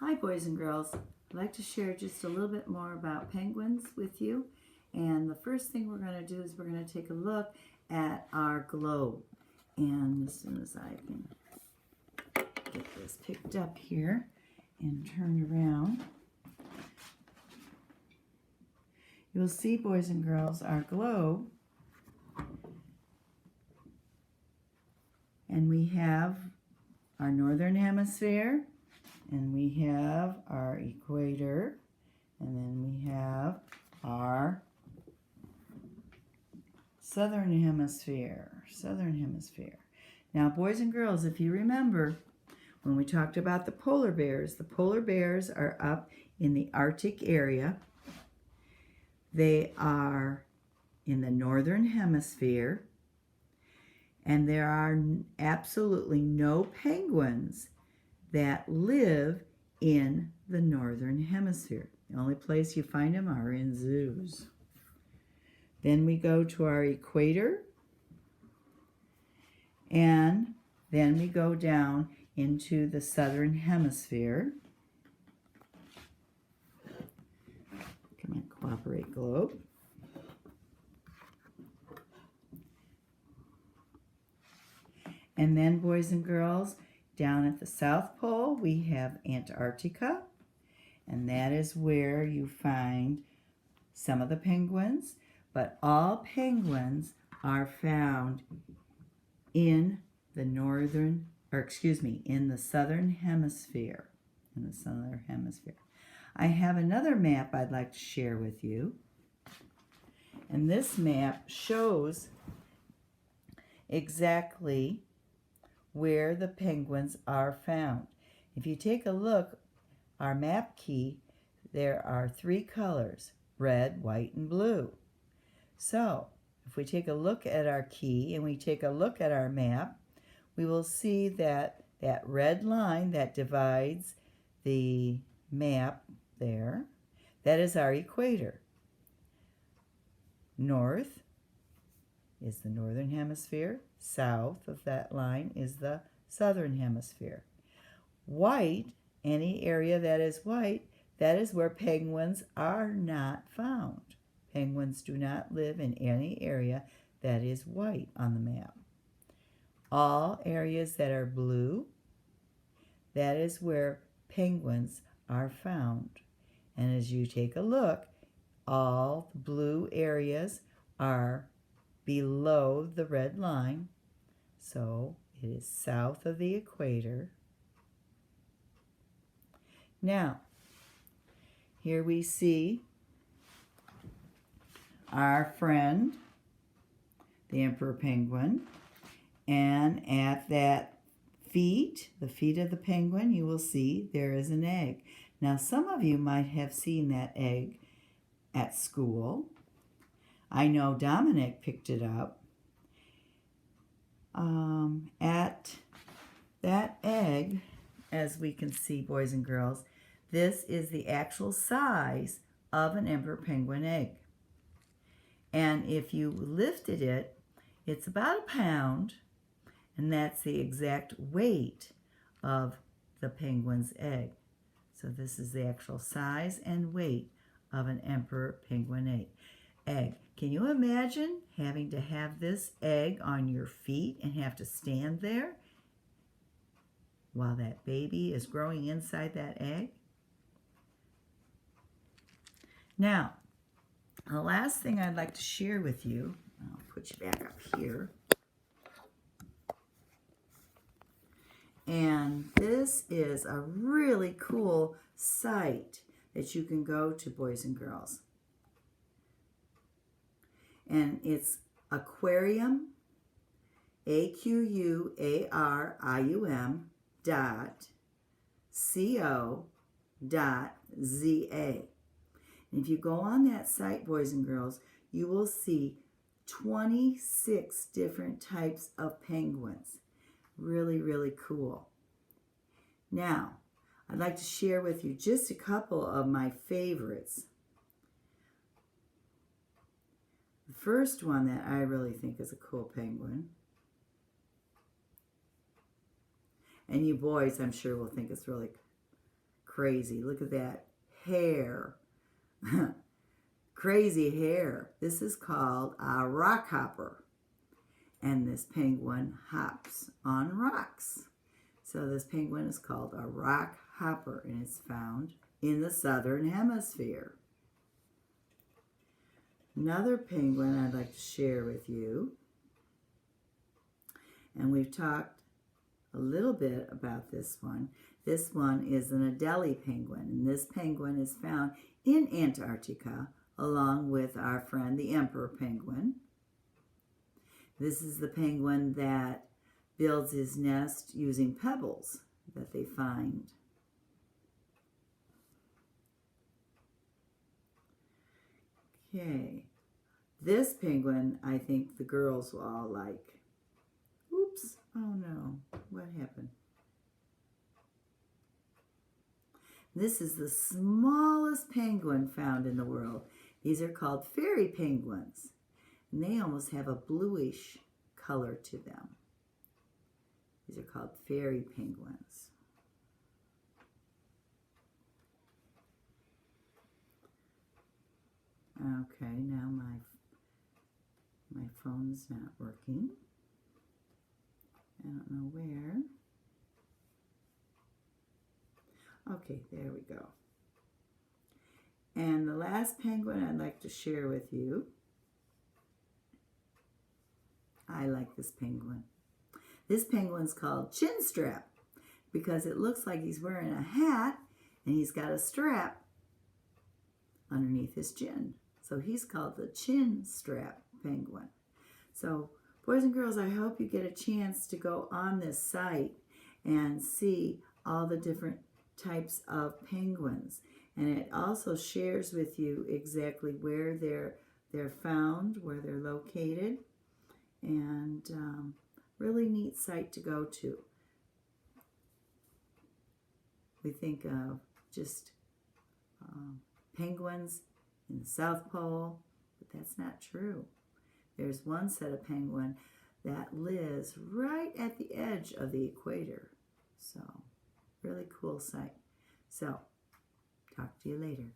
Hi boys and girls, I'd like to share just a little bit more about penguins with you. And the first thing we're going to do is we're going to take a look at our globe. And as soon as I can get this picked up here and turned around, you'll see, boys and girls, our globe. And we have our northern hemisphere, and we have our equator, and then we have our southern hemisphere. Now, boys and girls, if you remember, when we talked about the polar bears are up in the Arctic area. They are in the northern hemisphere, and there are absolutely no penguins that live in the northern hemisphere. The only place you find them are in zoos. Then we go to our equator, and then we go down into the southern hemisphere. Come on, cooperate, globe. And then, boys and girls, down at the South Pole, we have Antarctica, and that is where you find some of the penguins, but all penguins are found in the in the southern hemisphere. I have another map I'd like to share with you, and this map shows exactly where the penguins are found. If you take a look, our map key, there are three colors: red, white, and blue. So if we take a look at our key and we take a look at our map, we will see that that red line that divides the map there, that is our equator. North is the northern hemisphere. South of that line is the southern hemisphere. White, any area that is white, that is where penguins are not found. Penguins do not live in any area that is white on the map. All areas that are blue, that is where penguins are found. And as you take a look, all the blue areas are below the red line, so it is south of the equator. Now, here we see our friend, the emperor penguin, and at the feet of the penguin, you will see there is an egg. Now, some of you might have seen that egg at school. I know Dominic picked it up. At that egg, as we can see, boys and girls, this is the actual size of an emperor penguin egg. And if you lifted it, it's about a pound, and that's the exact weight of the penguin's egg. So this is the actual size and weight of an emperor penguin egg. Can you imagine having to have this egg on your feet and have to stand there while that baby is growing inside that egg? Now, the last thing I'd like to share with you, I'll put you back up here. And this is a really cool site that you can go to, boys and girls. And it's aquarium, aquarium.co.za. And if you go on that site, boys and girls, you will see 26 different types of penguins. Really, really cool. Now, I'd like to share with you just a couple of my favorites. The first one that I really think is a cool penguin, and you boys I'm sure will think it's really crazy. Look at that hair. Crazy hair. This is called a rock hopper. And this penguin hops on rocks. So this penguin is called a rock hopper, and it's found in the southern hemisphere. Another penguin I'd like to share with you, and we've talked a little bit about this one. This one is an Adelie penguin, and this penguin is found in Antarctica along with our friend the emperor penguin. This is the penguin that builds his nest using pebbles that they find. Okay, this penguin I think the girls will all like. Oops, oh no, what happened? This is the smallest penguin found in the world. These are called fairy penguins, and they almost have a bluish color to them. These are called fairy penguins. Okay, now my phone's not working. I don't know where. Okay, there we go. And the last penguin I'd like to share with you. I like this penguin. This penguin's called Chinstrap because it looks like he's wearing a hat and he's got a strap underneath his chin. So he's called the Chinstrap penguin. So boys and girls, I hope you get a chance to go on this site and see all the different types of penguins. And it also shares with you exactly where they're found, where they're located, and really neat site to go to. We think of just penguins in the South Pole, but that's not true. There's one set of penguin that lives right at the edge of the equator. So, really cool site. So, talk to you later.